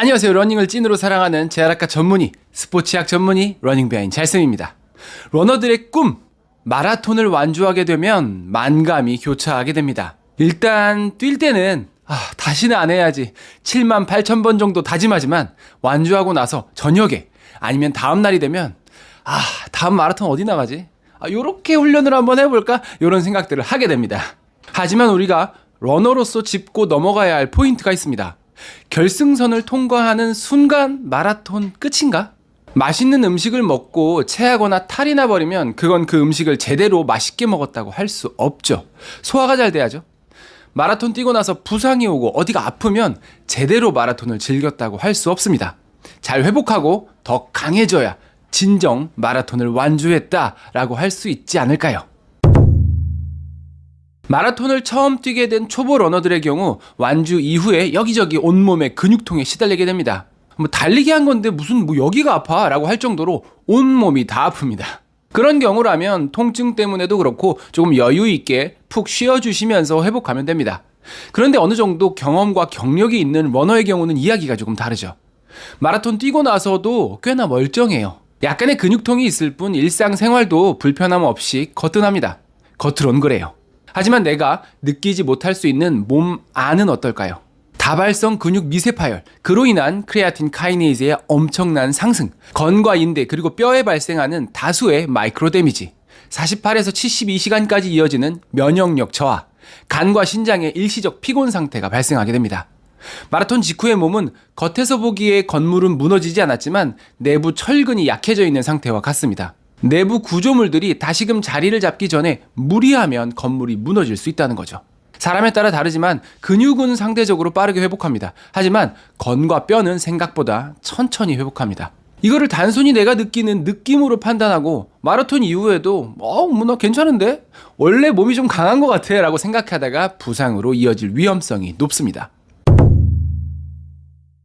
안녕하세요. 러닝을 찐으로 사랑하는 재활학과 전문의, 스포츠학 전문의 러닝베인 찰쌤입니다. 러너들의 꿈, 마라톤을 완주하게 되면 만감이 교차하게 됩니다. 일단 뛸 때는 다시는 안 해야지 7만 8천 번 정도 다짐하지만 완주하고 나서 저녁에 아니면 다음 날이 되면 다음 마라톤 어디 나가지? 요렇게 훈련을 한번 해볼까? 요런 생각들을 하게 됩니다. 하지만 우리가 러너로서 짚고 넘어가야 할 포인트가 있습니다. 결승선을 통과하는 순간 마라톤 끝인가? 맛있는 음식을 먹고 체하거나 탈이 나버리면 그건 그 음식을 제대로 맛있게 먹었다고 할 수 없죠. 소화가 잘 돼야죠. 마라톤 뛰고 나서 부상이 오고 어디가 아프면 제대로 마라톤을 즐겼다고 할 수 없습니다. 잘 회복하고 더 강해져야 진정 마라톤을 완주했다라고 할 수 있지 않을까요? 마라톤을 처음 뛰게 된 초보 러너들의 경우 완주 이후에 여기저기 온몸의 근육통에 시달리게 됩니다. 달리기 한 건데 무슨 여기가 아파 라고 할 정도로 온몸이 다 아픕니다. 그런 경우라면 통증 때문에도 그렇고 조금 여유 있게 푹 쉬어주시면서 회복하면 됩니다. 그런데 어느 정도 경험과 경력이 있는 러너의 경우는 이야기가 조금 다르죠. 마라톤 뛰고 나서도 꽤나 멀쩡해요. 약간의 근육통이 있을 뿐 일상생활도 불편함 없이 거뜬합니다. 겉으론 그래요. 하지만 내가 느끼지 못할 수 있는 몸 안은 어떨까요? 다발성 근육 미세파열, 그로 인한 크레아틴 카이네이즈의 엄청난 상승, 건과 인대 그리고 뼈에 발생하는 다수의 마이크로 데미지, 48에서 72시간까지 이어지는 면역력 저하, 간과 신장의 일시적 피곤 상태가 발생하게 됩니다. 마라톤 직후의 몸은 겉에서 보기에 건물은 무너지지 않았지만 내부 철근이 약해져 있는 상태와 같습니다. 내부 구조물들이 다시금 자리를 잡기 전에 무리하면 건물이 무너질 수 있다는 거죠. 사람에 따라 다르지만 근육은 상대적으로 빠르게 회복합니다. 하지만 건과 뼈는 생각보다 천천히 회복합니다. 이거를 단순히 내가 느끼는 느낌으로 판단하고 마라톤 이후에도 나 괜찮은데? 원래 몸이 좀 강한 것 같아 라고 생각하다가 부상으로 이어질 위험성이 높습니다.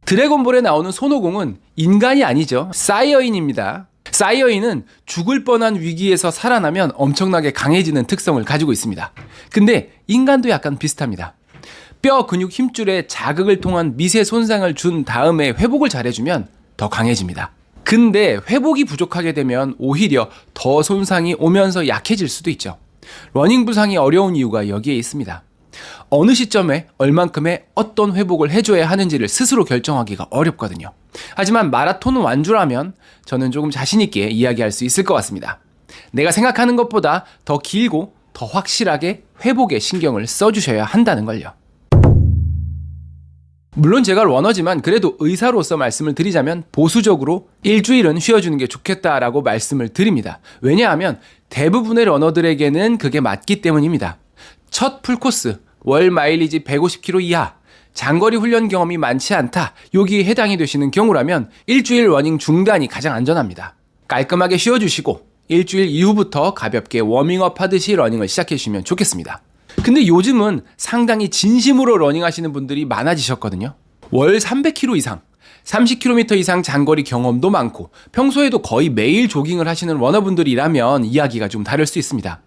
드래곤볼에 나오는 손오공은 인간이 아니죠. 사이어인입니다. 사이어인은 죽을 뻔한 위기에서 살아나면 엄청나게 강해지는 특성을 가지고 있습니다. 근데 인간도 약간 비슷합니다. 뼈 근육 힘줄에 자극을 통한 미세 손상을 준 다음에 회복을 잘해주면 더 강해집니다. 근데 회복이 부족하게 되면 오히려 더 손상이 오면서 약해질 수도 있죠. 러닝 부상이 어려운 이유가 여기에 있습니다. 어느 시점에 얼만큼의 어떤 회복을 해줘야 하는지를 스스로 결정하기가 어렵거든요. 하지만 마라톤 완주라면 저는 조금 자신있게 이야기할 수 있을 것 같습니다. 내가 생각하는 것보다 더 길고 더 확실하게 회복에 신경을 써주셔야 한다는 걸요. 물론 제가 러너지만 그래도 의사로서 말씀을 드리자면 보수적으로 일주일은 쉬어주는 게 좋겠다라고 말씀을 드립니다. 왜냐하면 대부분의 러너들에게는 그게 맞기 때문입니다. 첫 풀코스, 월 마일리지 150km 이하, 장거리 훈련 경험이 많지 않다, 여기에 해당이 되시는 경우라면 일주일 러닝 중단이 가장 안전합니다. 깔끔하게 쉬어주시고 일주일 이후부터 가볍게 워밍업 하듯이 러닝을 시작해 주시면 좋겠습니다. 근데 요즘은 상당히 진심으로 러닝 하시는 분들이 많아지셨거든요. 월 300km 이상, 30km 이상 장거리 경험도 많고 평소에도 거의 매일 조깅을 하시는 러너분들이라면 이야기가 좀 다를 수 있습니다.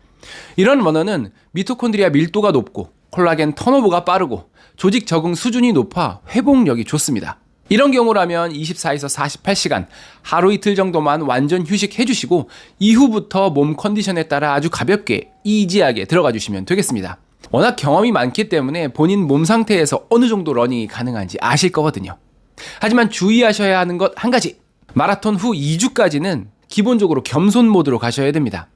이런 러너는 미토콘드리아 밀도가 높고 콜라겐 턴오버가 빠르고 조직 적응 수준이 높아 회복력이 좋습니다. 이런 경우라면 24에서 48시간, 하루 이틀 정도만 완전 휴식해 주시고 이후부터 몸 컨디션에 따라 아주 가볍게 이지하게 들어가 주시면 되겠습니다. 워낙 경험이 많기 때문에 본인 몸 상태에서 어느 정도 러닝이 가능한지 아실 거거든요. 하지만 주의하셔야 하는 것 한 가지, 마라톤 후 2주까지는 기본적으로 겸손 모드로 가셔야 됩니다.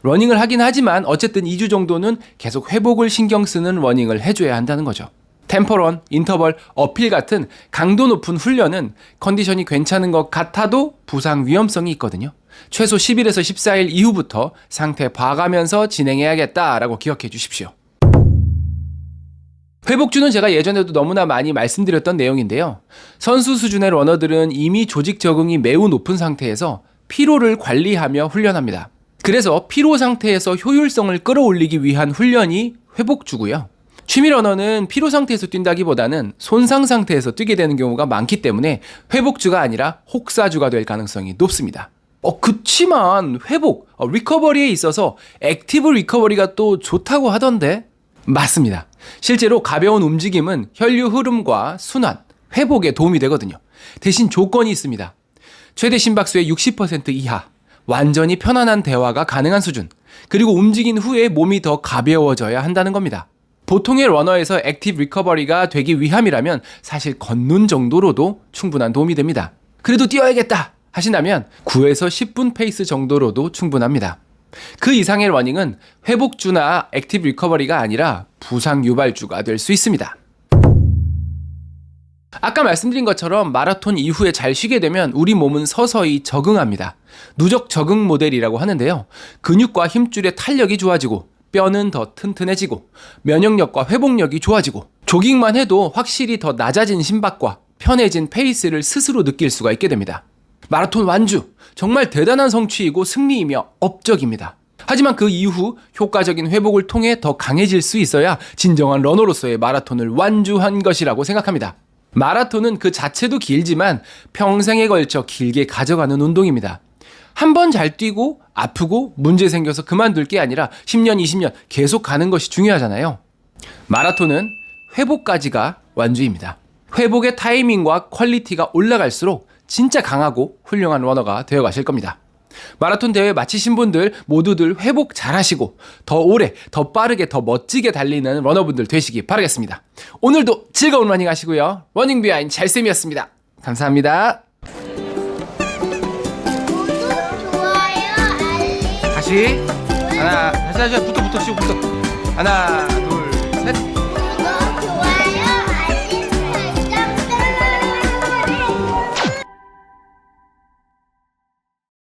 러닝을 하긴 하지만 어쨌든 2주 정도는 계속 회복을 신경 쓰는 러닝을 해줘야 한다는 거죠. 템포런, 인터벌, 어필 같은 강도 높은 훈련은 컨디션이 괜찮은 것 같아도 부상 위험성이 있거든요. 최소 10일에서 14일 이후부터 상태 봐가면서 진행해야겠다라고 기억해 주십시오. 회복주는 제가 예전에도 너무나 많이 말씀드렸던 내용인데요. 선수 수준의 러너들은 이미 조직 적응이 매우 높은 상태에서 피로를 관리하며 훈련합니다. 그래서 피로 상태에서 효율성을 끌어올리기 위한 훈련이 회복주고요. 취미 러너는 피로 상태에서 뛴다기보다는 손상 상태에서 뛰게 되는 경우가 많기 때문에 회복주가 아니라 혹사주가 될 가능성이 높습니다. 그치만 회복, 리커버리에 있어서 액티브 리커버리가 또 좋다고 하던데? 맞습니다. 실제로 가벼운 움직임은 혈류 흐름과 순환, 회복에 도움이 되거든요. 대신 조건이 있습니다. 최대 심박수의 60% 이하, 완전히 편안한 대화가 가능한 수준, 그리고 움직인 후에 몸이 더 가벼워져야 한다는 겁니다. 보통의 러너에서 액티브 리커버리가 되기 위함이라면 사실 걷는 정도로도 충분한 도움이 됩니다. 그래도 뛰어야겠다 하신다면 9에서 10분 페이스 정도로도 충분합니다. 그 이상의 러닝은 회복주나 액티브 리커버리가 아니라 부상 유발주가 될 수 있습니다. 아까 말씀드린 것처럼 마라톤 이후에 잘 쉬게 되면 우리 몸은 서서히 적응합니다. 누적 적응 모델이라고 하는데요. 근육과 힘줄의 탄력이 좋아지고 뼈는 더 튼튼해지고 면역력과 회복력이 좋아지고 조깅만 해도 확실히 더 낮아진 심박과 편해진 페이스를 스스로 느낄 수가 있게 됩니다. 마라톤 완주, 정말 대단한 성취이고 승리이며 업적입니다. 하지만 그 이후 효과적인 회복을 통해 더 강해질 수 있어야 진정한 러너로서의 마라톤을 완주한 것이라고 생각합니다. 마라톤은 그 자체도 길지만 평생에 걸쳐 길게 가져가는 운동입니다. 한 번 잘 뛰고 아프고 문제 생겨서 그만둘 게 아니라 10년, 20년 계속 가는 것이 중요하잖아요. 마라톤은 회복까지가 완주입니다. 회복의 타이밍과 퀄리티가 올라갈수록 진짜 강하고 훌륭한 러너가 되어 가실 겁니다. 마라톤 대회 마치신 분들 모두들 회복 잘하시고 더 오래, 더 빠르게, 더 멋지게 달리는 러너분들 되시기 바라겠습니다. 오늘도 즐거운 러닝 하시고요. 러닝 비하인드 잘쌤이었습니다. 감사합니다. 좋아요, 알림. 다시 하나, 다시 붙어 쉬고 붙어. 하나, 둘.